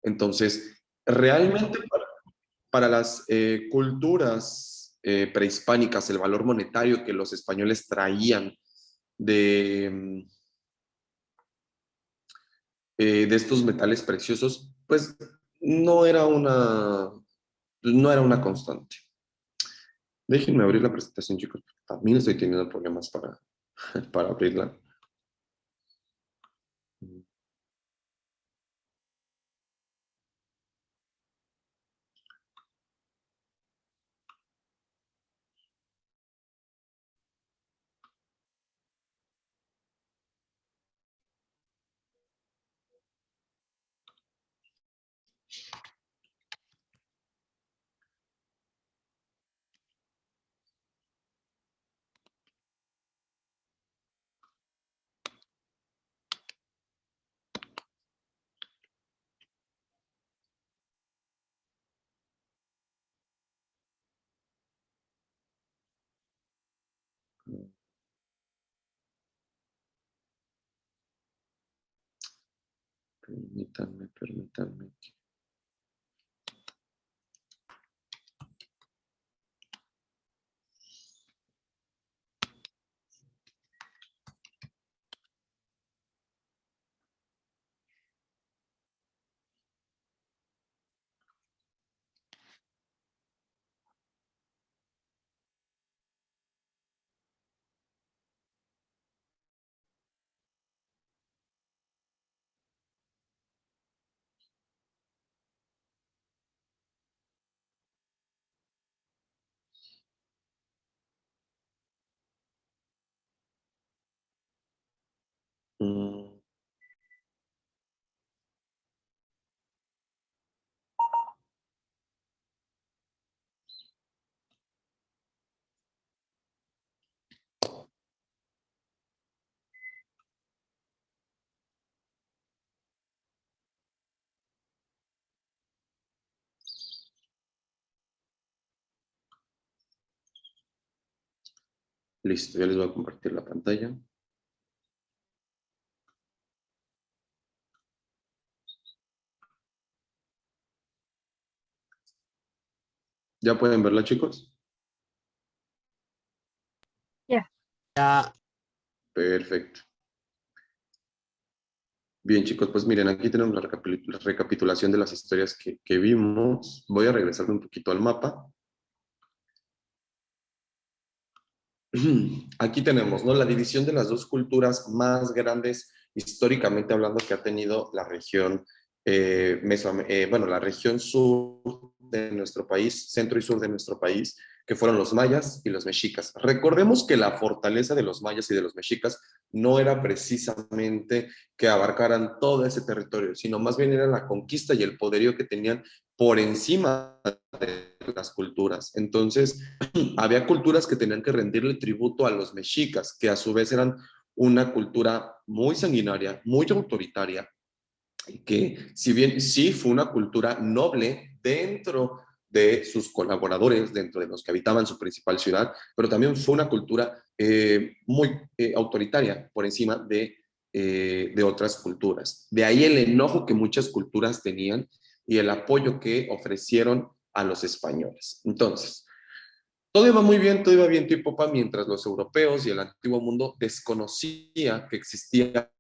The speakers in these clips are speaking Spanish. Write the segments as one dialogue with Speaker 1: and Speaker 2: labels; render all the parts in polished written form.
Speaker 1: Entonces, realmente para las culturas prehispánicas, el valor monetario que los españoles traían de, de estos metales preciosos, pues no era una constante. Déjenme abrir la presentación, chicos. También estoy teniendo problemas para abrirla. Permítanme. Mm, listo, ya les voy a compartir la pantalla. ¿Ya pueden verla, chicos?
Speaker 2: Ya.
Speaker 3: Ya.
Speaker 1: Perfecto. Bien, chicos, pues miren, aquí tenemos la recapitulación de las historias que vimos. Voy a regresarme un poquito al mapa. Aquí tenemos, ¿no?, la división de las dos culturas más grandes históricamente hablando que ha tenido la región, la región sur de nuestro país, centro y sur de nuestro país, que fueron los mayas y los mexicas. Recordemos que la fortaleza de los mayas y de los mexicas no era precisamente que abarcaran todo ese territorio, sino más bien era la conquista y el poderío que tenían por encima de las culturas. Entonces, había culturas que tenían que rendirle tributo a los mexicas, que a su vez eran una cultura muy sanguinaria, muy autoritaria, que si bien sí fue una cultura noble dentro de sus colaboradores, dentro de los que habitaban su principal ciudad, pero también fue una cultura muy autoritaria por encima de otras culturas. De ahí el enojo que muchas culturas tenían y el apoyo que ofrecieron a los españoles. Entonces, todo iba muy bien, todo iba bien tipo pa, mientras los europeos y el antiguo mundo desconocía que existía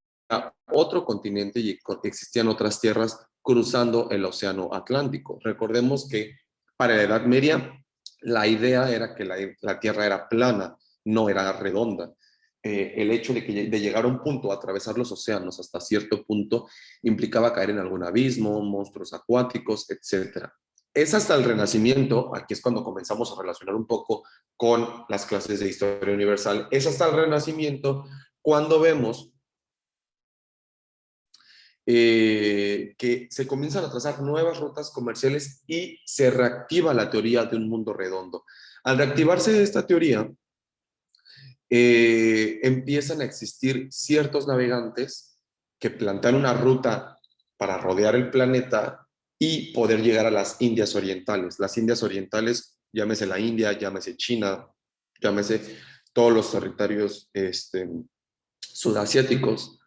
Speaker 1: otro continente y existían otras tierras cruzando el océano Atlántico. Recordemos que para la Edad Media la idea era que la Tierra era plana, no era redonda. El hecho de llegar a un punto, atravesar los océanos hasta cierto punto, implicaba caer en algún abismo, monstruos acuáticos, etcétera. Es hasta el Renacimiento, aquí es cuando comenzamos a relacionar un poco con las clases de historia universal, es hasta el Renacimiento cuando vemos que se comienzan a trazar nuevas rutas comerciales y se reactiva la teoría de un mundo redondo. Al reactivarse esta teoría, empiezan a existir ciertos navegantes que plantean una ruta para rodear el planeta y poder llegar a las Indias Orientales. Las Indias Orientales, llámese la India, llámese China, llámese todos los territorios sudasiáticos,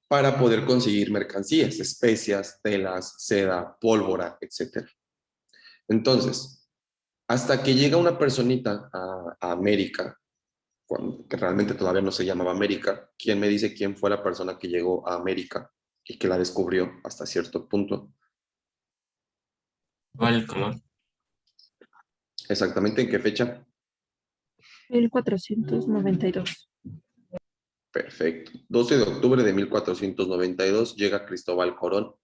Speaker 1: para poder conseguir mercancías, especias, telas, seda, pólvora, etc. Entonces, hasta que llega una personita a América, que realmente todavía no se llamaba América, ¿quién me dice quién fue la persona que llegó a América y que la descubrió hasta cierto punto?
Speaker 2: ¿Cuál color?
Speaker 1: ¿Exactamente en qué fecha?
Speaker 3: 1492.
Speaker 1: Perfecto. 12 de octubre de 1492 llega Cristóbal Colón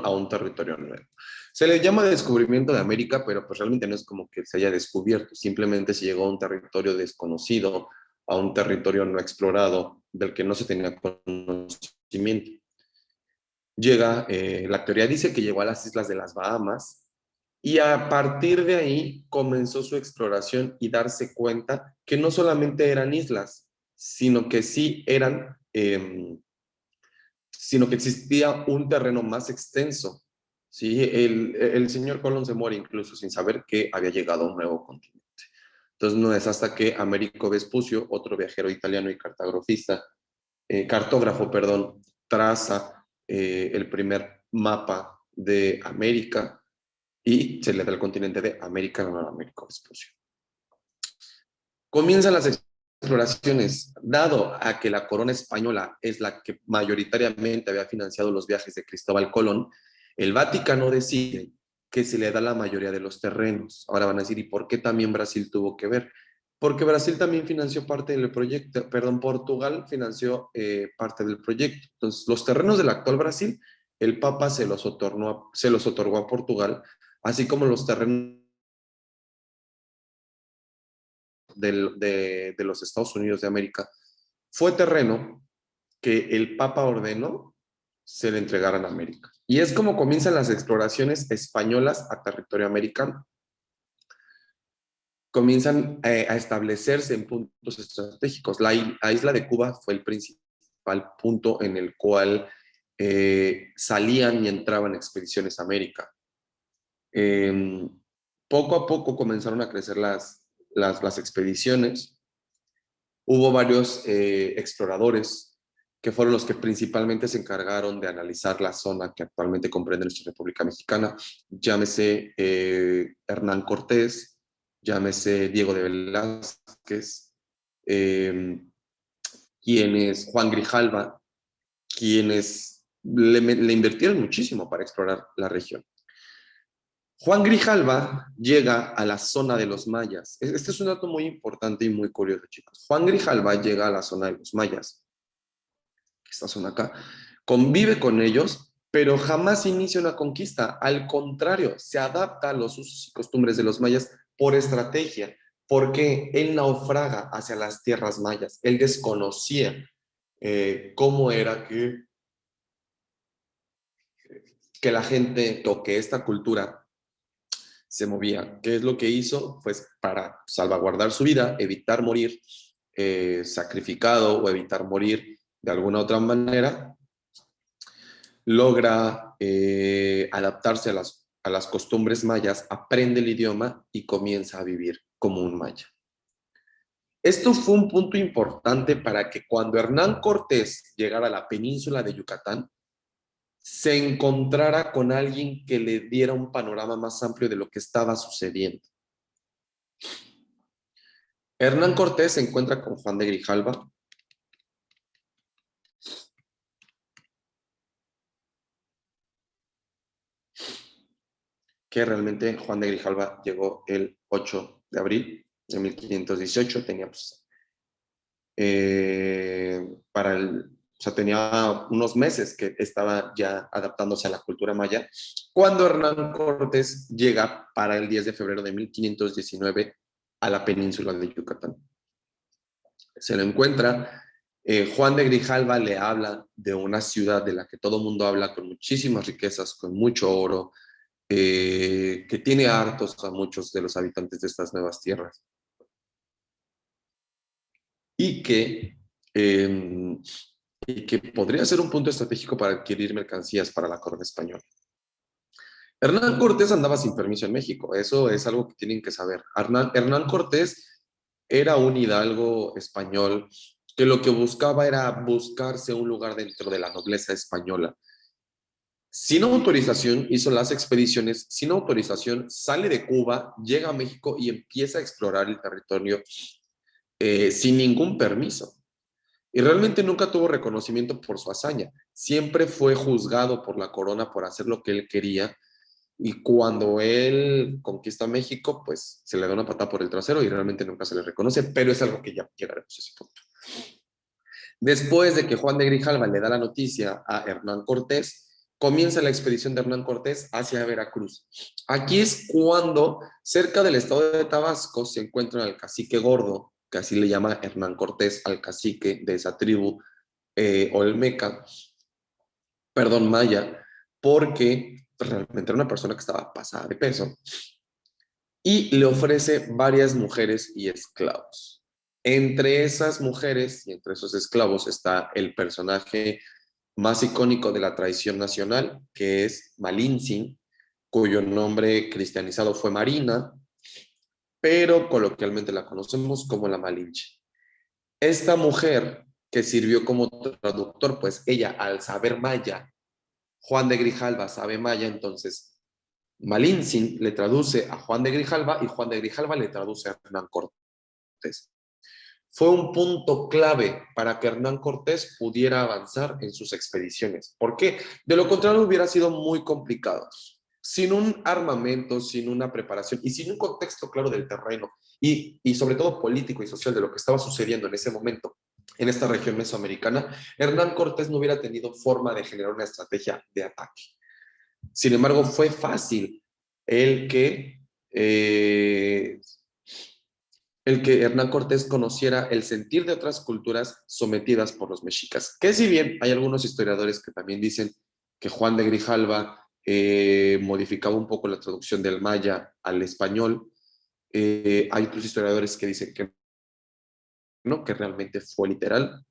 Speaker 1: a un territorio nuevo. Se le llama descubrimiento de América, pero pues realmente no es como que se haya descubierto, simplemente se llegó a un territorio desconocido, a un territorio no explorado, del que no se tenía conocimiento. Llega, la teoría dice que llegó a las islas de las Bahamas y a partir de ahí comenzó su exploración y darse cuenta que no solamente eran islas, sino que sí eran, sino que existía un terreno más extenso. ¿Sí? El señor Colón se muere incluso sin saber que había llegado a un nuevo continente. Entonces no es hasta que Américo Vespucio, otro viajero italiano y cartógrafo, perdón, traza el primer mapa de América y se le da el continente de América a Américo Vespucio. Comienzan las exploraciones, dado a que la corona española es la que mayoritariamente había financiado los viajes de Cristóbal Colón, el Vaticano decide que se le da la mayoría de los terrenos. Ahora van a decir, ¿y por qué también Brasil tuvo que ver? Porque Brasil también financió parte del proyecto, perdón, Portugal financió parte del proyecto. Entonces, los terrenos del actual Brasil, el Papa se los otorgó a Portugal, así como los terrenos de los Estados Unidos de América, fue terreno que el Papa ordenó se le entregaran a América. Y es como comienzan las exploraciones españolas a territorio americano. Comienzan a establecerse en puntos estratégicos. La isla de Cuba fue el principal punto en el cual salían y entraban expediciones a América. Poco a poco comenzaron a crecer las expediciones. Hubo varios exploradores que fueron los que principalmente se encargaron de analizar la zona que actualmente comprende nuestra República Mexicana. Llámese Hernán Cortés, llámese Diego de Velázquez, quienes, Juan Grijalva, quienes le invirtieron muchísimo para explorar la región. Juan Grijalva llega a la zona de los mayas. Este es un dato muy importante y muy curioso, chicos. Juan Grijalva llega a la zona de los mayas, esta zona acá, convive con ellos, pero jamás inicia una conquista. Al contrario, se adapta a los usos y costumbres de los mayas por estrategia, porque él naufraga hacia las tierras mayas. Él desconocía cómo era que la gente, o que esta cultura se movía. ¿Qué es lo que hizo? Pues para salvaguardar su vida, evitar morir sacrificado o evitar morir de alguna otra manera, logra adaptarse a las costumbres mayas, aprende el idioma y comienza a vivir como un maya. Esto fue un punto importante para que cuando Hernán Cortés llegara a la península de Yucatán, se encontrara con alguien que le diera un panorama más amplio de lo que estaba sucediendo. Hernán Cortés se encuentra con Juan de Grijalva, que realmente Juan de Grijalva llegó el 8 de abril de 1518, tenía pues, o sea, tenía unos meses que estaba ya adaptándose a la cultura maya, cuando Hernán Cortés llega para el 10 de febrero de 1519 a la península de Yucatán. Se lo encuentra, Juan de Grijalva le habla de una ciudad de la que todo el mundo habla, con muchísimas riquezas, con mucho oro, que tiene hartos a muchos de los habitantes de estas nuevas tierras. Y eh, que podría ser un punto estratégico para adquirir mercancías para la corona española. Hernán Cortés andaba sin permiso en México, eso es algo que tienen que saber. Hernán Cortés era un hidalgo español que lo que buscaba era buscarse un lugar dentro de la nobleza española. Sin autorización hizo las expediciones, sin autorización sale de Cuba, llega a México y empieza a explorar el territorio sin ningún permiso. Y realmente nunca tuvo reconocimiento por su hazaña. Siempre fue juzgado por la corona por hacer lo que él quería. Y cuando él conquista México, pues se le da una patada por el trasero y realmente nunca se le reconoce, pero es algo que ya llegaremos a ese punto. Después de que Juan de Grijalva le da la noticia a Hernán Cortés, comienza la expedición de Hernán Cortés hacia Veracruz. Aquí es cuando, cerca del estado de Tabasco, se encuentra el cacique Gordo, que así le llama Hernán Cortés al cacique de esa tribu olmeca, perdón, maya, porque realmente era una persona que estaba pasada de peso, y le ofrece varias mujeres y esclavos. Entre esas mujeres y entre esos esclavos está el personaje más icónico de la tradición nacional, que es Malintzin, cuyo nombre cristianizado fue Marina, pero coloquialmente la conocemos como la Malinche. Esta mujer que sirvió como traductor, pues ella al saber maya, Juan de Grijalva sabe maya, entonces Malintzin le traduce a Juan de Grijalva y Juan de Grijalva le traduce a Hernán Cortés. Fue un punto clave para que Hernán Cortés pudiera avanzar en sus expediciones. ¿Por qué? De lo contrario hubiera sido muy complicado. Sin un armamento, sin una preparación y sin un contexto claro del terreno y sobre todo político y social de lo que estaba sucediendo en ese momento en esta región mesoamericana, Hernán Cortés no hubiera tenido forma de generar una estrategia de ataque. Sin embargo, fue fácil el que eh, Hernán Cortés conociera el sentir de otras culturas sometidas por los mexicas. Que si bien hay algunos historiadores que también dicen que Juan de Grijalva modificaba un poco la traducción del maya al español, hay otros historiadores que dicen que no, que realmente fue literal.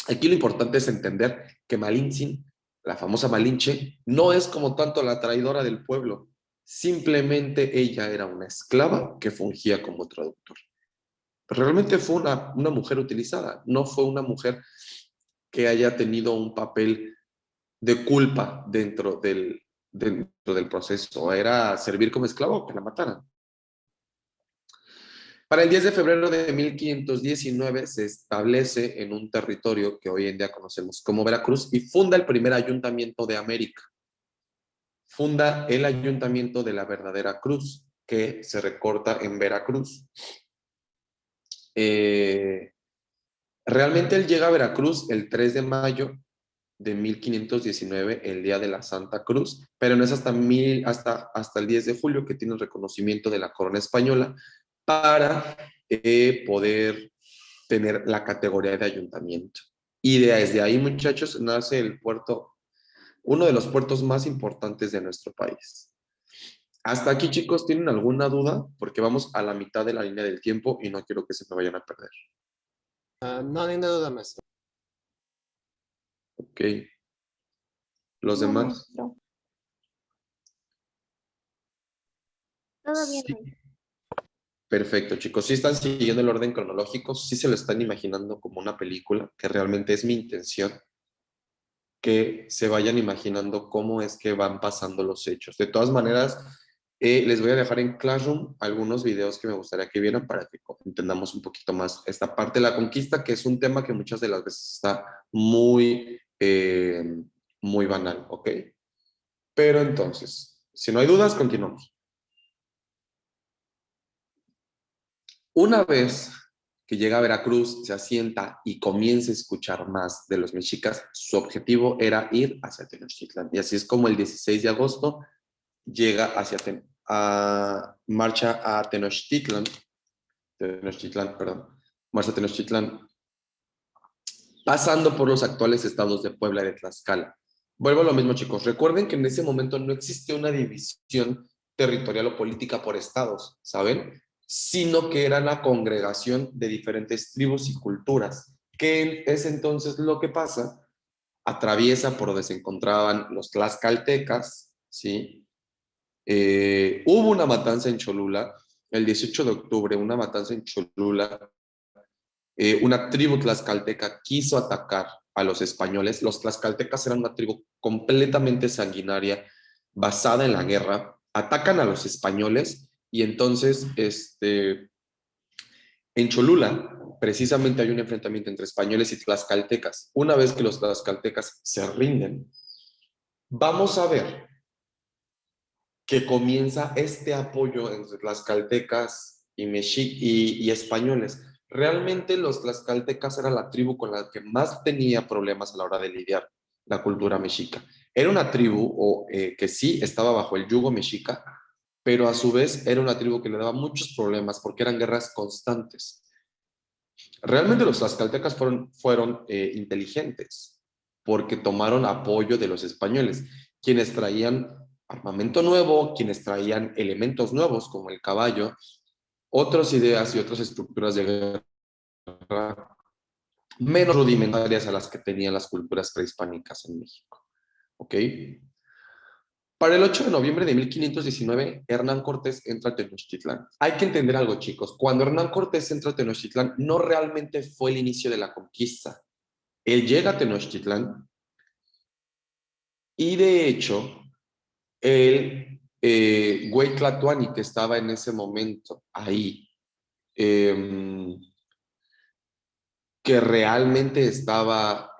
Speaker 1: Aquí lo importante es entender que Malintzin, la famosa Malinche, no es como tanto la traidora del pueblo, simplemente ella era una esclava que fungía como traductor. Realmente fue una mujer utilizada, no fue una mujer que haya tenido un papel de culpa dentro del proceso. Era servir como esclavo o que la mataran. Para el 10 de febrero de 1519 se establece en un territorio que hoy en día conocemos como Veracruz y funda el primer ayuntamiento de América. Funda el ayuntamiento de la Verdadera Cruz, que se recorta en Veracruz. Realmente él llega a Veracruz el 3 de mayo de 1519, el día de la Santa Cruz, pero no es hasta el 10 de julio que tiene el reconocimiento de la corona española para poder tener la categoría de ayuntamiento. Y desde ahí, muchachos, nace el puerto, uno de los puertos más importantes de nuestro país. Hasta aquí, chicos, ¿tienen alguna duda? Porque vamos a la mitad de la línea del tiempo y no quiero que se me vayan a perder.
Speaker 2: No, ninguna duda, maestro.
Speaker 1: Ok. ¿Los
Speaker 3: No,
Speaker 1: demás?
Speaker 3: maestro. Todo bien,
Speaker 1: Sí.
Speaker 3: maestro.
Speaker 1: Perfecto, chicos. Sí están siguiendo el orden cronológico, sí se lo están imaginando como una película, que realmente es mi intención, que se vayan imaginando cómo es que van pasando los hechos. De todas maneras, les voy a dejar en Classroom algunos videos que me gustaría que vieran para que entendamos un poquito más esta parte de la conquista, que es un tema que muchas de las veces está muy banal, ¿ok? Pero entonces, si no hay dudas, continuamos. Una vez que llega a Veracruz, se asienta y comienza a escuchar más de los mexicas, su objetivo era ir hacia Tenochtitlan. Y así es como el 16 de agosto llega marcha a Tenochtitlan, marcha a Tenochtitlan, pasando por los actuales estados de Puebla y de Tlaxcala. Vuelvo a lo mismo, chicos. Recuerden que en ese momento no existía una división territorial o política por estados, ¿saben? Sino que era la congregación de diferentes tribus y culturas. ¿Qué es entonces lo que pasa? Atraviesa por donde se encontraban los tlaxcaltecas, ¿sí? Hubo una matanza en Cholula, el 18 de octubre, una matanza en Cholula, una tribu tlaxcalteca quiso atacar a los españoles. Los tlaxcaltecas eran una tribu completamente sanguinaria, basada en la guerra. Atacan a los españoles y entonces en Cholula precisamente hay un enfrentamiento entre españoles y tlaxcaltecas. Una vez que los tlaxcaltecas se rinden, vamos a ver que comienza este apoyo entre tlaxcaltecas y españoles. Realmente los tlaxcaltecas era la tribu con la que más tenía problemas a la hora de lidiar la cultura mexica. Era una tribu que sí estaba bajo el yugo mexica, pero a su vez era una tribu que le daba muchos problemas porque eran guerras constantes. Realmente los tlaxcaltecas fueron inteligentes porque tomaron apoyo de los españoles, quienes traían armamento nuevo, quienes traían elementos nuevos como el caballo, otras ideas y otras estructuras de guerra menos rudimentarias a las que tenían las culturas prehispánicas en México. ¿Ok? Para el 8 de noviembre de 1519, Hernán Cortés entra a Tenochtitlán. Hay que entender algo, chicos. Cuando Hernán Cortés entra a Tenochtitlán, no realmente fue el inicio de la conquista. Él llega a Tenochtitlán y, de hecho, el güey Tlatuani, que estaba en ese momento ahí, que realmente estaba,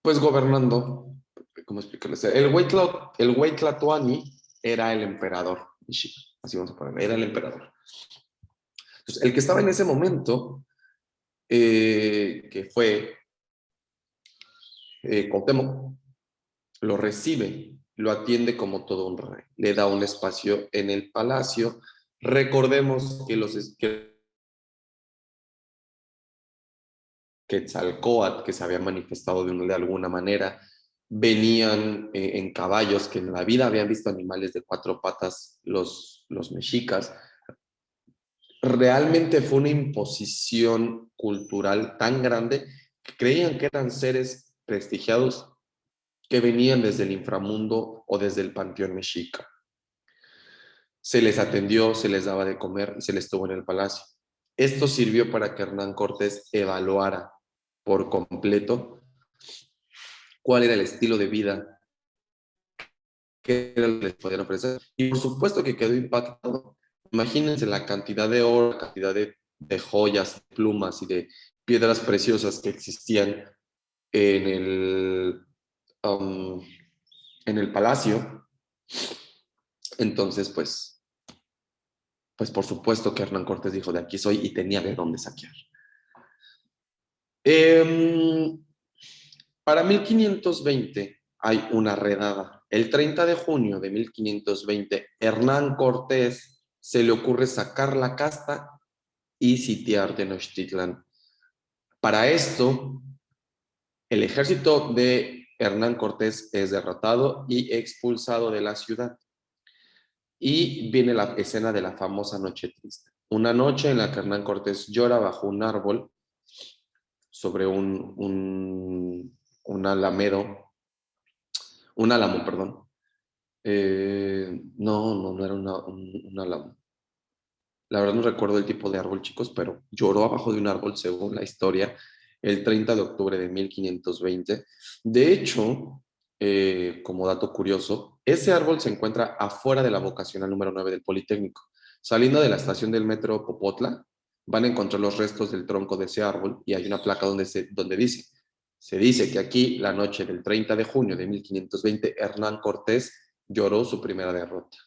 Speaker 1: pues, gobernando, ¿cómo explicarles? El güey Tlatuani era el emperador, así vamos a poner, era el emperador. Entonces, el que estaba en ese momento, que fue Cuauhtémoc, lo recibe, lo atiende como todo un rey, le da un espacio en el palacio. Recordemos que Quetzalcóatl, que se había manifestado de alguna manera, venían en caballos, que en la vida habían visto animales de 4 patas los mexicas. Realmente fue una imposición cultural tan grande que creían que eran seres prestigiados que venían desde el inframundo o desde el panteón mexica. Se les atendió, se les daba de comer y se les tuvo en el palacio. Esto sirvió para que Hernán Cortés evaluara por completo cuál era el estilo de vida que les podían ofrecer. Y por supuesto que quedó impactado. Imagínense la cantidad de oro, la cantidad de joyas, plumas y de piedras preciosas que existían en en el palacio. Entonces, pues por supuesto que Hernán Cortés dijo, de aquí soy, y tenía de dónde saquear. Para 1520 hay una redada. El 30 de junio de 1520, Hernán Cortés se le ocurre sacar la casta y sitiar Tenochtitlán. Para esto, el ejército de Hernán Cortés es derrotado y expulsado de la ciudad. Y viene la escena de la famosa Noche Triste. Una noche en la que Hernán Cortés llora bajo un árbol sobre un álamo, perdón. No era un álamo. La verdad no recuerdo el tipo de árbol, chicos, pero lloró abajo de un árbol, según la historia, el 30 de octubre de 1520. De hecho, como dato curioso, ese árbol se encuentra afuera de la vocacional número 9 del Politécnico. Saliendo de la estación del metro Popotla, van a encontrar los restos del tronco de ese árbol y hay una placa donde se dice que aquí, la noche del 30 de junio de 1520, Hernán Cortés lloró su primera derrota.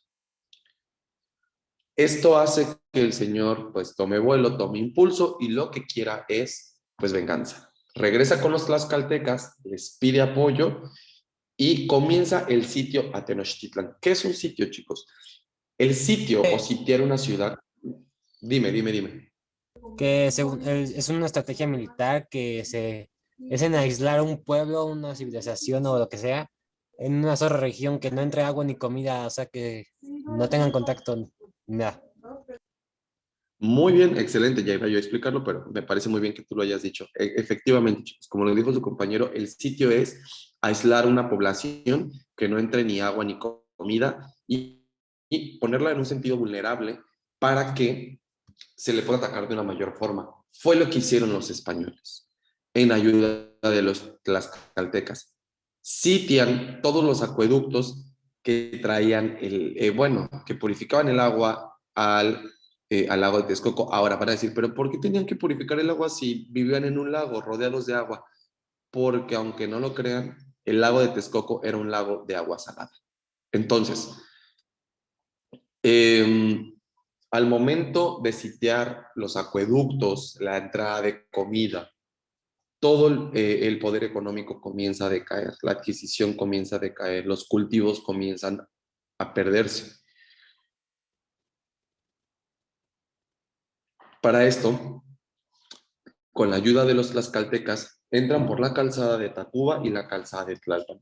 Speaker 1: Esto hace que el señor pues tome vuelo, tome impulso y lo que quiera es pues venganza. Regresa con los tlaxcaltecas, les pide apoyo y comienza el sitio a Tenochtitlán. ¿Qué es un sitio, chicos? El sitio o sitiar una ciudad. Dime.
Speaker 2: Que es una estrategia militar es en aislar un pueblo, una civilización o lo que sea, en una sola región que no entre agua ni comida, o sea que no tengan contacto, nada.
Speaker 1: Muy bien, excelente, ya iba yo a explicarlo, pero me parece muy bien que tú lo hayas dicho. Efectivamente, chicos, como lo dijo su compañero, el sitio es aislar una población que no entre ni agua ni comida y ponerla en un sentido vulnerable para que se le puede atacar de una mayor forma. Fue lo que hicieron los españoles en ayuda de los tlaxcaltecas. Sitian todos los acueductos que traían, que purificaban el agua al lago de Texcoco. Ahora van a decir, ¿pero por qué tenían que purificar el agua si vivían en un lago rodeados de agua? Porque aunque no lo crean, el lago de Texcoco era un lago de agua salada. Entonces, al momento de sitiar los acueductos, la entrada de comida, todo el poder económico comienza a decaer, la adquisición comienza a decaer, los cultivos comienzan a perderse. Para esto, con la ayuda de los tlaxcaltecas, entran por la calzada de Tacuba y la calzada de Tlalpan.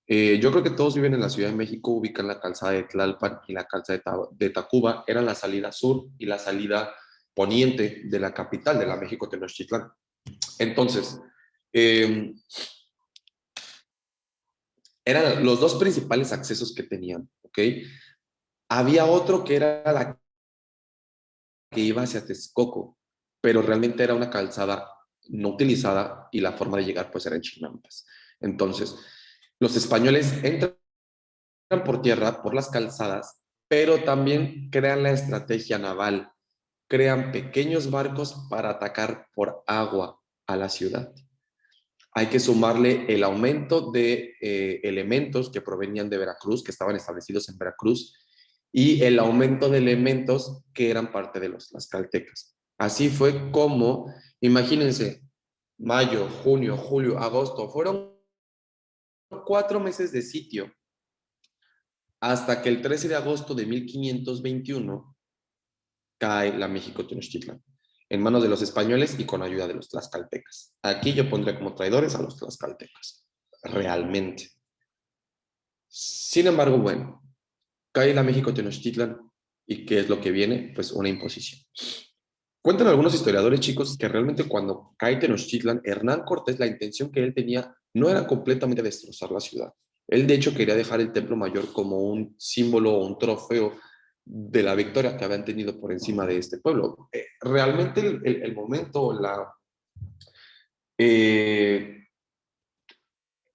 Speaker 1: Yo creo que todos viven en la Ciudad de México, ubican la calzada de Tlalpan y la calzada de Tacuba, eran la salida sur y la salida poniente de la capital de la México Tenochtitlán. Entonces, eran los dos principales accesos que tenían, ¿ok? Había otro que era la que iba hacia Texcoco, pero realmente era una calzada no utilizada y la forma de llegar pues era en chinampas. Entonces, los españoles entran por tierra, por las calzadas, pero también crean la estrategia naval, crean pequeños barcos para atacar por agua a la ciudad. Hay que sumarle el aumento de elementos que provenían de Veracruz, que estaban establecidos en Veracruz, y el aumento de elementos que eran parte de los tlaxcaltecas. Así fue como, imagínense, mayo, junio, julio, agosto, fueron 4 meses de sitio, hasta que el 13 de agosto de 1521 cae la México Tenochtitlán, en manos de los españoles y con ayuda de los tlaxcaltecas. Aquí yo pondré como traidores a los tlaxcaltecas, realmente. Sin embargo, bueno, cae la México Tenochtitlán y ¿qué es lo que viene? Pues una imposición. Cuentan algunos historiadores, chicos, que realmente cuando cae Tenochtitlan, Hernán Cortés, la intención que él tenía no era completamente destrozar la ciudad. Él, de hecho, quería dejar el Templo Mayor como un símbolo o un trofeo de la victoria que habían tenido por encima de este pueblo. Realmente el momento,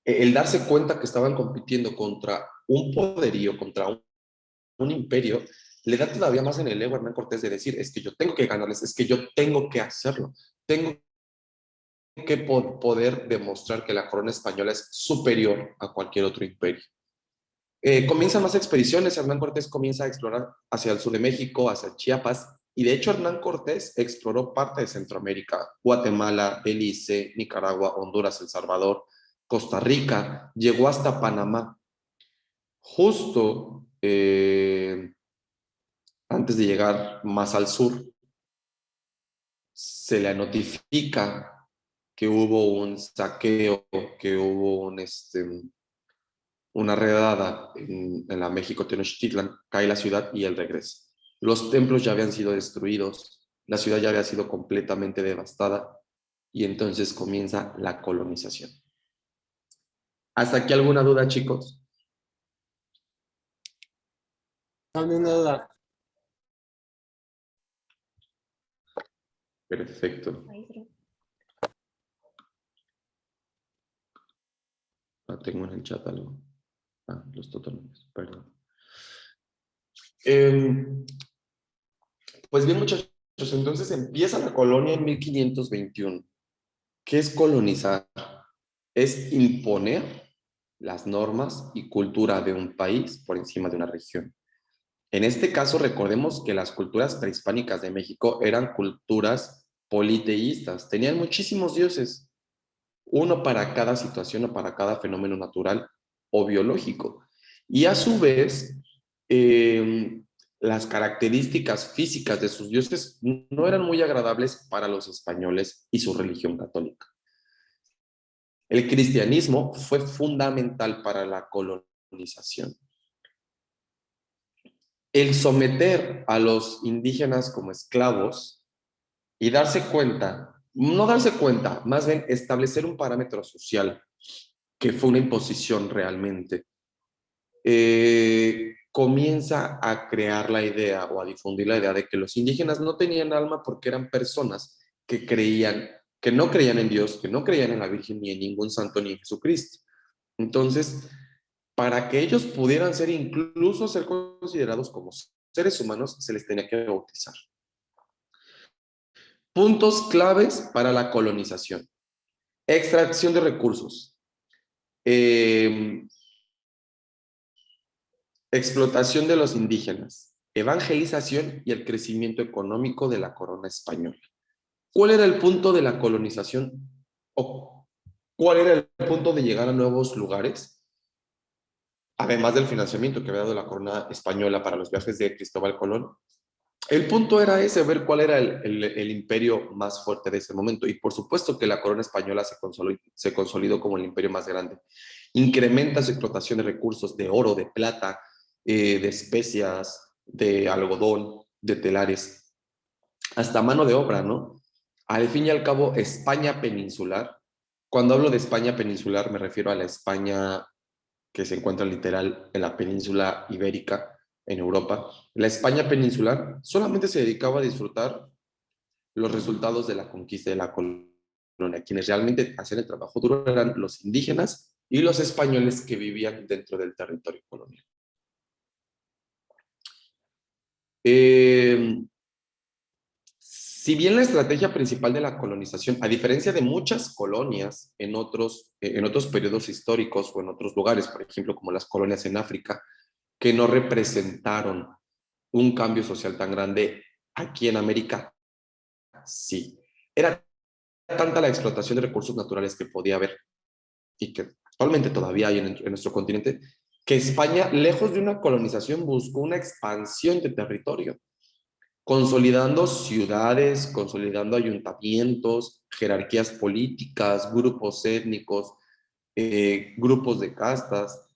Speaker 1: el darse cuenta que estaban compitiendo contra un poderío, contra un imperio, le da todavía más en el ego a Hernán Cortés de decir, es que yo tengo que ganarles, es que yo tengo que hacerlo, tengo que poder demostrar que la corona española es superior a cualquier otro imperio. Comienzan más expediciones, Hernán Cortés comienza a explorar hacia el sur de México, hacia Chiapas, y de hecho Hernán Cortés exploró parte de Centroamérica, Guatemala, Belice, Nicaragua, Honduras, El Salvador, Costa Rica, llegó hasta Panamá. Justo antes de llegar más al sur, se le notifica que hubo un saqueo, que hubo una redada en la México Tenochtitlan, cae la ciudad y él regresa. Los templos ya habían sido destruidos, la ciudad ya había sido completamente devastada y entonces comienza la colonización. ¿Hasta aquí alguna duda, chicos?
Speaker 2: No, no, no.
Speaker 1: Perfecto. Tengo en el chat algo. Los totones, perdón. Pues bien, muchachos, entonces empieza la colonia en 1521. ¿Qué es colonizar? Es imponer las normas y cultura de un país por encima de una región. En este caso, recordemos que las culturas prehispánicas de México eran culturas politeístas, tenían muchísimos dioses, uno para cada situación o para cada fenómeno natural o biológico. Y a su vez, las características físicas de sus dioses no eran muy agradables para los españoles y su religión católica. El cristianismo fue fundamental para la colonización. El someter a los indígenas como esclavos y darse cuenta, no darse cuenta, más bien establecer un parámetro social que fue una imposición realmente, comienza a crear la idea o a difundir la idea de que los indígenas no tenían alma porque eran personas que creían, que no creían en Dios, que no creían en la Virgen, ni en ningún santo, ni en Jesucristo. Entonces, para que ellos pudieran ser incluso ser considerados como seres humanos, se les tenía que bautizar. Puntos claves para la colonización. Extracción de recursos. Explotación de los indígenas. Evangelización y el crecimiento económico de la corona española. ¿Cuál era el punto de la colonización? ¿O cuál era el punto de llegar a nuevos lugares? Además del financiamiento que había dado la corona española para los viajes de Cristóbal Colón. El punto era ese, ver cuál era el imperio más fuerte de ese momento. Y por supuesto que la corona española se consolidó como el imperio más grande. Incrementa su explotación de recursos, de oro, de plata, de especias, de algodón, de telares, hasta mano de obra, ¿no? Al fin y al cabo, España peninsular, cuando hablo de España peninsular me refiero a la España que se encuentra literal en la península ibérica, en Europa. La España peninsular solamente se dedicaba a disfrutar los resultados de la conquista de la colonia. Quienes realmente hacían el trabajo duro eran los indígenas y los españoles que vivían dentro del territorio colonial. Si bien la estrategia principal de la colonización, a diferencia de muchas colonias en otros periodos históricos o en otros lugares, por ejemplo, como las colonias en África, que no representaron un cambio social tan grande, aquí en América sí. Era tanta la explotación de recursos naturales que podía haber y que actualmente todavía hay en nuestro continente, que España, lejos de una colonización, buscó una expansión de territorio, consolidando ciudades, consolidando ayuntamientos, jerarquías políticas, grupos étnicos, grupos de castas,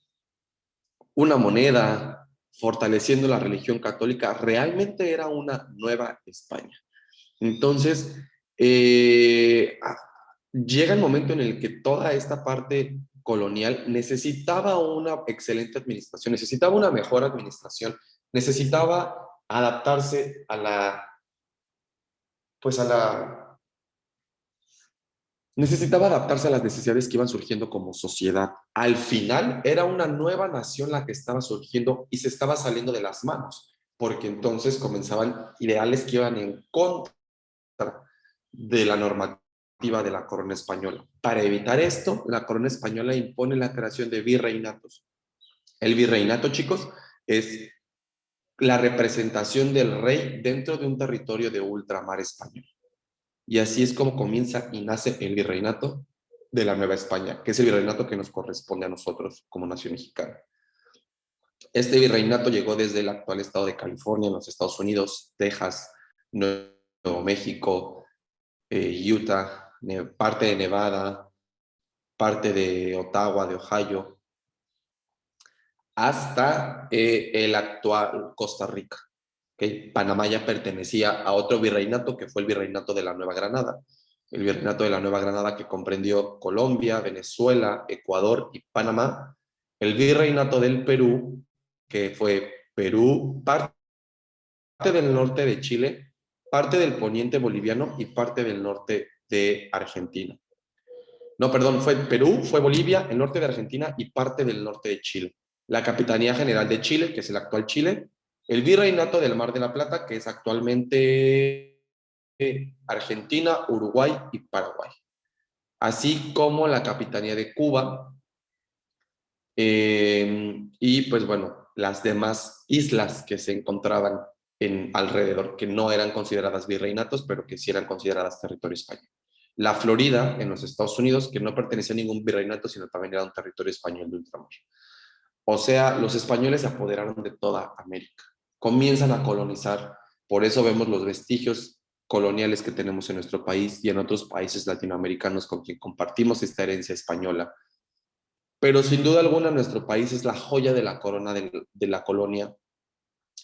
Speaker 1: una moneda, fortaleciendo la religión católica. Realmente era una nueva España. Entonces, llega el momento en el que toda esta parte colonial necesitaba una excelente administración, necesitaba una mejor administración, necesitaba adaptarse necesitaba adaptarse a las necesidades que iban surgiendo como sociedad. Al final era una nueva nación la que estaba surgiendo y se estaba saliendo de las manos, porque entonces comenzaban ideales que iban en contra de la normativa de la corona española. Para evitar esto, la corona española impone la creación de virreinatos. El virreinato, chicos, es la representación del rey dentro de un territorio de ultramar español. Y así es como comienza y nace el virreinato de la Nueva España, que es el virreinato que nos corresponde a nosotros como nación mexicana. Este virreinato llegó desde el actual estado de California, en los Estados Unidos, Texas, Nuevo México, Utah, parte de Nevada, parte de Ottawa, de Ohio, hasta el actual Costa Rica. ¿Okay? Panamá ya pertenecía a otro virreinato que fue el virreinato de la Nueva Granada. El virreinato de la Nueva Granada que comprendió Colombia, Venezuela, Ecuador y Panamá. El virreinato del Perú, que fue Perú, parte del norte de Chile, parte del poniente boliviano y parte del norte de Argentina. No, perdón, fue Perú, fue Bolivia, el norte de Argentina y parte del norte de Chile. La Capitanía General de Chile, que es el actual Chile, el Virreinato del Mar de la Plata, que es actualmente Argentina, Uruguay y Paraguay. Así como la Capitanía de Cuba y pues bueno, las demás islas que se encontraban alrededor, que no eran consideradas virreinatos, pero que sí eran consideradas territorio español. La Florida, en los Estados Unidos, que no pertenecía a ningún virreinato, sino también era un territorio español de ultramar. O sea, los españoles se apoderaron de toda América. Comienzan a colonizar. Por eso vemos los vestigios coloniales que tenemos en nuestro país y en otros países latinoamericanos con quien compartimos esta herencia española. Pero sin duda alguna nuestro país es la joya de la corona de la colonia,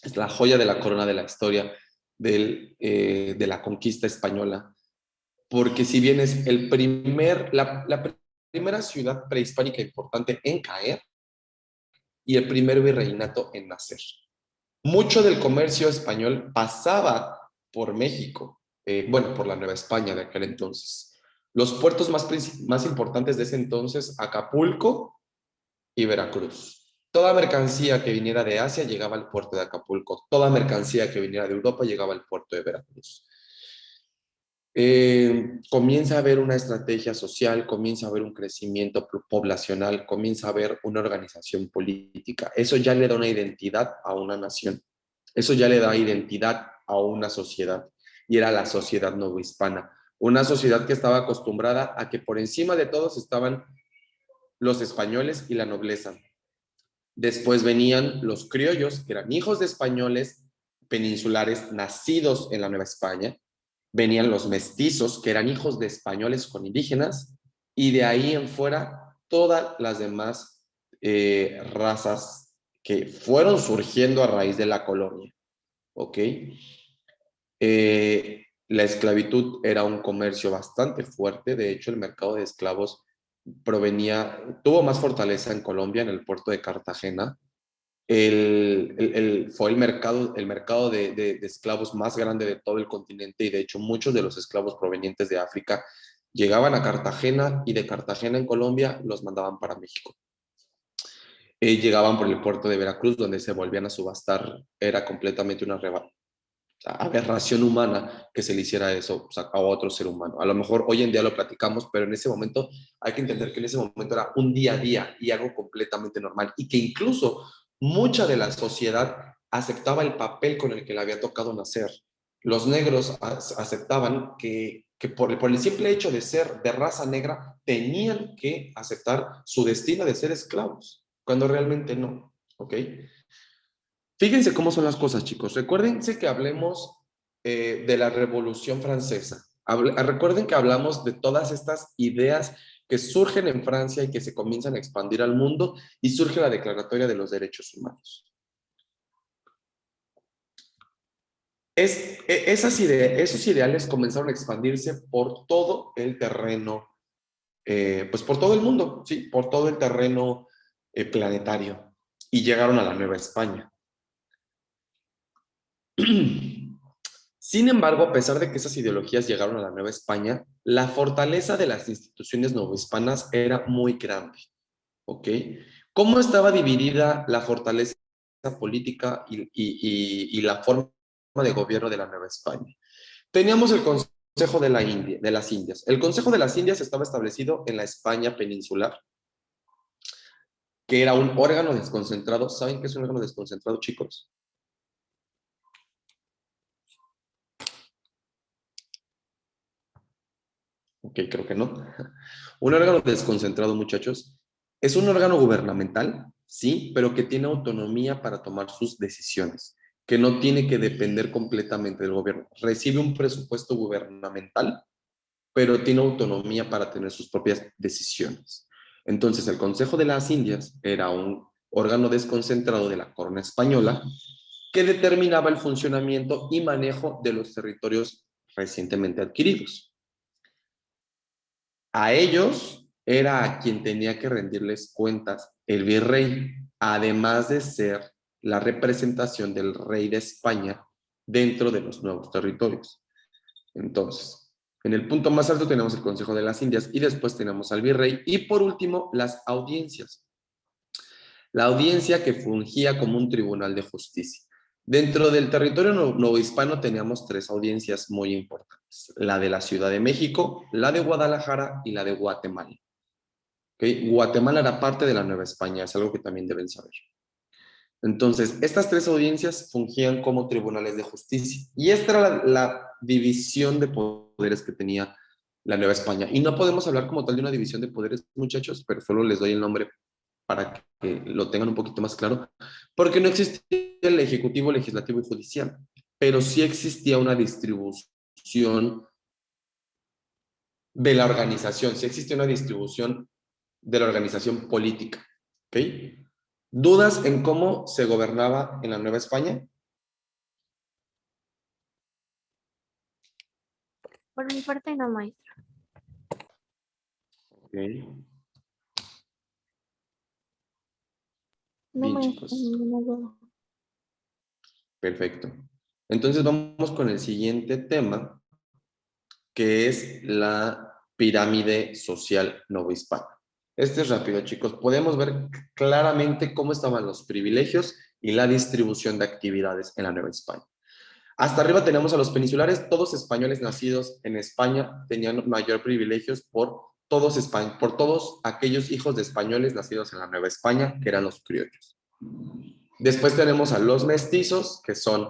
Speaker 1: es la joya de la corona de la historia de la conquista española. Porque si bien es la primera ciudad prehispánica importante en caer, y el primer virreinato en nacer. Mucho del comercio español pasaba por México, bueno, por la Nueva España de aquel entonces. Los puertos más importantes de ese entonces, Acapulco y Veracruz. Toda mercancía que viniera de Asia llegaba al puerto de Acapulco. Toda mercancía que viniera de Europa llegaba al puerto de Veracruz. Comienza a haber una estrategia social, comienza a haber un crecimiento poblacional, comienza a haber una organización política. Eso ya le da una identidad a una nación. Eso ya le da identidad a una sociedad. Y era la sociedad novohispana. Una sociedad que estaba acostumbrada a que por encima de todos estaban los españoles y la nobleza. Después venían los criollos, que eran hijos de españoles peninsulares nacidos en la Nueva España. Venían los mestizos, que eran hijos de españoles con indígenas. Y de ahí en fuera, todas las demás razas que fueron surgiendo a raíz de la colonia. ¿Ok? La esclavitud era un comercio bastante fuerte. De hecho, el mercado de esclavos tuvo más fortaleza en Colombia, en el puerto de Cartagena. Fue el mercado de esclavos más grande de todo el continente, y de hecho muchos de los esclavos provenientes de África llegaban a Cartagena, y de Cartagena en Colombia los mandaban para México. Llegaban por el puerto de Veracruz, donde se volvían a subastar. Era completamente una aberración humana que se le hiciera eso, o sea, a otro ser humano. A lo mejor hoy en día lo platicamos, pero en ese momento hay que entender que en ese momento era un día a día y algo completamente normal, y que incluso mucha de la sociedad aceptaba el papel con el que le había tocado nacer. Los negros aceptaban que por el simple hecho de ser de raza negra tenían que aceptar su destino de ser esclavos, cuando realmente no, ¿ok? Fíjense cómo son las cosas, chicos. Recuérdense que hablemos de la Revolución Francesa. Recuerden que hablamos de todas estas ideas que surgen en Francia y que se comienzan a expandir al mundo, y surge la Declaratoria de los Derechos Humanos. Esos ideales comenzaron a expandirse por todo el terreno, pues por todo el mundo, ¿sí? Por todo el terreno planetario, y llegaron a la Nueva España. Sin embargo, a pesar de que esas ideologías llegaron a la Nueva España, la fortaleza de las instituciones novohispanas era muy grande, ¿ok? ¿Cómo estaba dividida la fortaleza política y la forma de gobierno de la Nueva España? Teníamos el Consejo de las Indias. El Consejo de las Indias estaba establecido en la España peninsular, que era un órgano desconcentrado. ¿Saben qué es un órgano desconcentrado, chicos? Ok, creo que no. Un órgano desconcentrado, muchachos, es un órgano gubernamental, sí, pero que tiene autonomía para tomar sus decisiones, que no tiene que depender completamente del gobierno. Recibe un presupuesto gubernamental, pero tiene autonomía para tener sus propias decisiones. Entonces, el Consejo de las Indias era un órgano desconcentrado de la corona española que determinaba el funcionamiento y manejo de los territorios recientemente adquiridos. A ellos era a quien tenía que rendirles cuentas el virrey, además de ser la representación del rey de España dentro de los nuevos territorios. Entonces, en el punto más alto tenemos el Consejo de las Indias, y después tenemos al virrey, y por último las audiencias. La audiencia, que fungía como un tribunal de justicia. Dentro del territorio novohispano teníamos tres audiencias muy importantes: la de la Ciudad de México, la de Guadalajara y la de Guatemala. ¿Okay? Guatemala era parte de la Nueva España, es algo que también deben saber. Entonces, estas tres audiencias fungían como tribunales de justicia, y esta era la división de poderes que tenía la Nueva España. Y no podemos hablar como tal de una división de poderes, muchachos, pero solo les doy el nombre para que lo tengan un poquito más claro, porque no existía el ejecutivo, legislativo y judicial, pero sí existía una distribución de la organización, sí existía una distribución de la organización política. ¿Ok? ¿Dudas en cómo se gobernaba en la Nueva España?
Speaker 3: Por mi parte no, maestro.
Speaker 1: Okay.
Speaker 3: No,
Speaker 1: Bien,
Speaker 3: maestra,
Speaker 1: chicos.
Speaker 3: ninguna duda.
Speaker 1: Perfecto. Entonces vamos con el siguiente tema, que es la pirámide social novohispana. Este es rápido, chicos. Podemos ver claramente cómo estaban los privilegios y la distribución de actividades en la Nueva España. Hasta arriba tenemos a los peninsulares, todos españoles nacidos en España tenían mayor privilegios por todos aquellos hijos de españoles nacidos en la Nueva España, que eran los criollos. Después tenemos a los mestizos, que son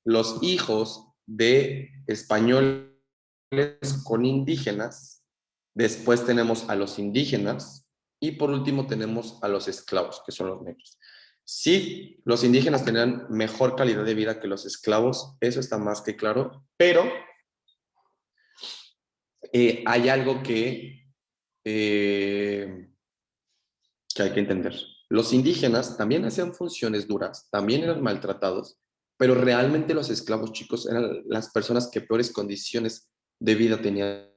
Speaker 1: los hijos de españoles con indígenas. Después tenemos a los indígenas y por último tenemos a los esclavos, que son los negros. Sí, los indígenas tenían mejor calidad de vida que los esclavos, eso está más que claro, pero hay algo que hay que entender. Los indígenas también hacían funciones duras, también eran maltratados, pero realmente los esclavos, chicos, eran las personas que peores condiciones de vida tenían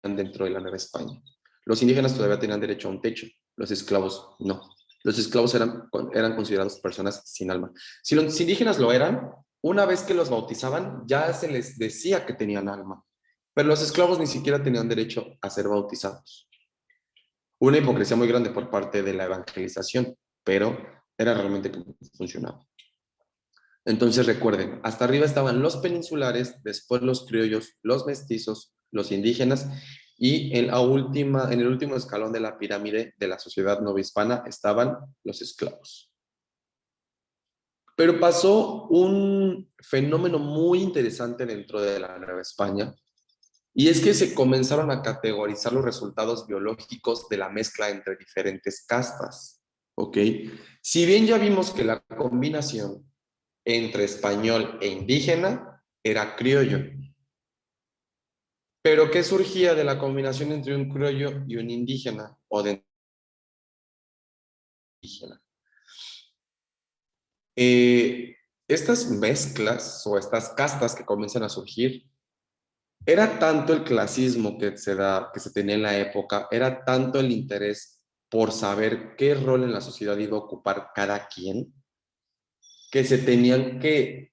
Speaker 1: dentro de la Nueva España. Los indígenas todavía tenían derecho a un techo, los esclavos no. Los esclavos eran considerados personas sin alma. Si los indígenas lo eran, una vez que los bautizaban, ya se les decía que tenían alma, pero los esclavos ni siquiera tenían derecho a ser bautizados. Una hipocresía muy grande por parte de la evangelización, pero era realmente como funcionaba. Entonces recuerden, hasta arriba estaban los peninsulares, después los criollos, los mestizos, los indígenas y en el último escalón de la pirámide de la sociedad novohispana estaban los esclavos. Pero pasó un fenómeno muy interesante dentro de la Nueva España, y es que se comenzaron a categorizar los resultados biológicos de la mezcla entre diferentes castas, ¿ok? Si bien ya vimos que la combinación entre español e indígena era criollo, pero ¿qué surgía de la combinación entre un criollo y un indígena o de indígena? Estas mezclas o estas castas que comienzan a surgir, era tanto el clasismo que se tenía en la época, era tanto el interés por saber qué rol en la sociedad iba a ocupar cada quien, que se tenían eh,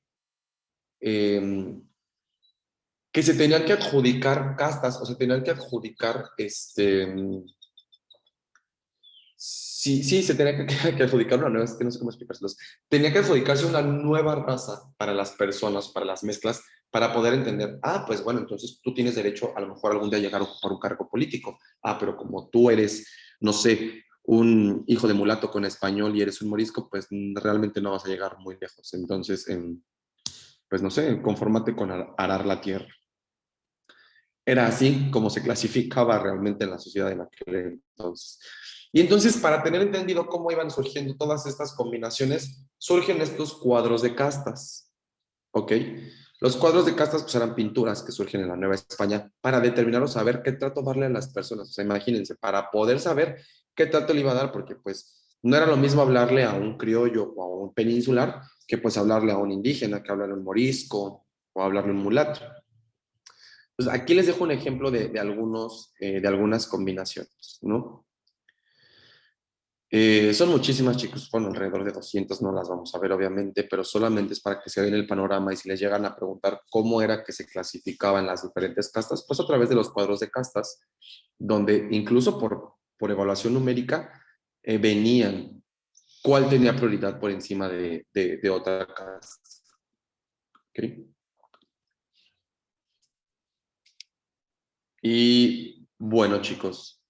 Speaker 1: que se tenían que adjudicar castas o se tenían que adjudicar sí, se tenía que adjudicar una nueva, es que no sé cómo explicárselos. Tenía que adjudicarse una nueva raza para las personas, para las mezclas, para poder entender, pues bueno, entonces tú tienes derecho a lo mejor algún día llegar a ocupar un cargo político. Pero como tú eres, no sé, un hijo de mulato con español y eres un morisco, pues realmente no vas a llegar muy lejos. Entonces, pues no sé, confórmate con arar la tierra. Era así como se clasificaba realmente en la sociedad en aquel entonces. Y entonces, para tener entendido cómo iban surgiendo todas estas combinaciones, surgen estos cuadros de castas, ¿ok? Los cuadros de castas pues eran pinturas que surgen en la Nueva España para determinar o saber qué trato darle a las personas. O sea, imagínense, para poder saber qué trato le iba a dar, porque pues no era lo mismo hablarle a un criollo o a un peninsular que pues hablarle a un indígena, que hablarle a un morisco o hablarle a un mulato. Pues aquí les dejo un ejemplo de algunas combinaciones, ¿no? Son muchísimas, chicos, fueron alrededor de 200, no las vamos a ver obviamente, pero solamente es para que se den el panorama y si les llegan a preguntar cómo era que se clasificaban las diferentes castas, pues a través de los cuadros de castas, donde incluso por evaluación numérica venían cuál tenía prioridad por encima de otra casta. ¿Okay? Y bueno, chicos,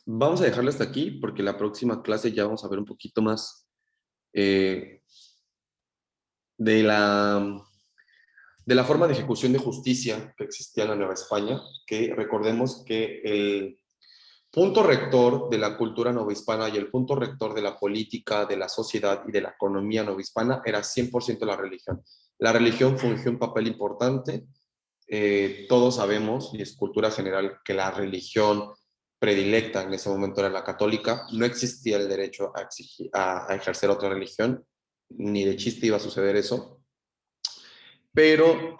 Speaker 1: vamos a dejarlo hasta aquí porque la próxima clase ya vamos a ver un poquito más eh, de la forma de ejecución de justicia que existía en la Nueva España, que recordemos que el punto rector de la cultura novohispana y el punto rector de la política, de la sociedad y de la economía novohispana era 100% la religión. La religión fungió un papel importante. Todos sabemos, y es cultura general, que la religión predilecta en ese momento era la católica. No existía el derecho a ejercer otra religión, ni de chiste iba a suceder eso. Pero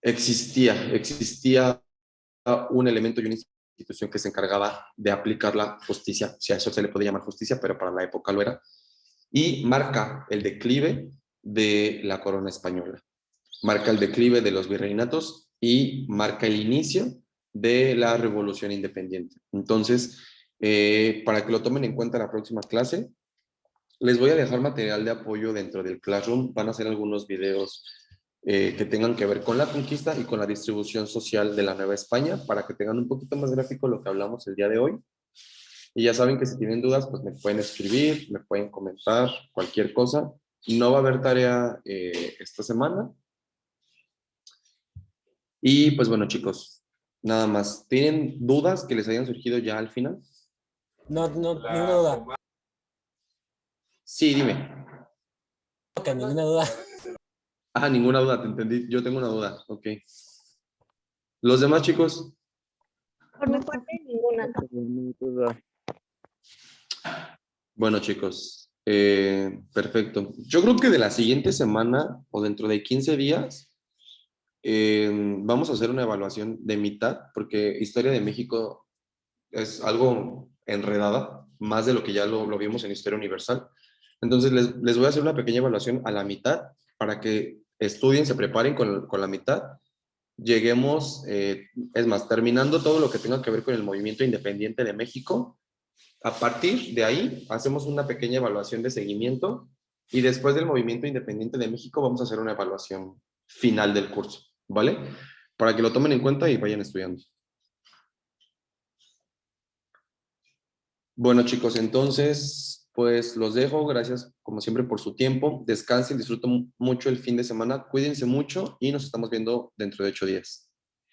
Speaker 1: existía un elemento y una institución que se encargaba de aplicar la justicia, si a eso se le puede llamar justicia, pero para la época lo era, y marca el declive de la corona española, marca el declive de los virreinatos y marca el inicio de la revolución independiente. Entonces, para que lo tomen en cuenta la próxima clase, les voy a dejar material de apoyo dentro del Classroom. Van a hacer algunos videos que tengan que ver con la conquista y con la distribución social de la Nueva España, para que tengan un poquito más gráfico lo que hablamos el día de hoy. Y ya saben que si tienen dudas, pues me pueden escribir, me pueden comentar cualquier cosa. No va a haber tarea esta semana. Y pues bueno, chicos, nada más. ¿Tienen dudas que les hayan surgido ya al final?
Speaker 2: No, ninguna duda.
Speaker 1: Sí, dime.
Speaker 2: Que ninguna duda.
Speaker 1: Ah, ninguna duda, te entendí. Yo tengo una duda, ok. ¿Los demás chicos?
Speaker 3: Por mi parte, ninguna.
Speaker 1: Bueno, chicos, perfecto. Yo creo que de la siguiente semana o dentro de 15 días vamos a hacer una evaluación de mitad, porque Historia de México es algo enredada, más de lo que ya lo vimos en Historia Universal. Entonces les voy a hacer una pequeña evaluación a la mitad para que estudien, se preparen con la mitad. Lleguemos, es más, terminando todo lo que tenga que ver con el movimiento independiente de México. A partir de ahí, hacemos una pequeña evaluación de seguimiento y después del movimiento independiente de México vamos a hacer una evaluación final del curso, ¿vale? Para que lo tomen en cuenta y vayan estudiando. Bueno, chicos, entonces, pues los dejo. Gracias, como siempre, por su tiempo. Descansen, disfruten mucho el fin de semana. Cuídense mucho y nos estamos viendo dentro de 8 días.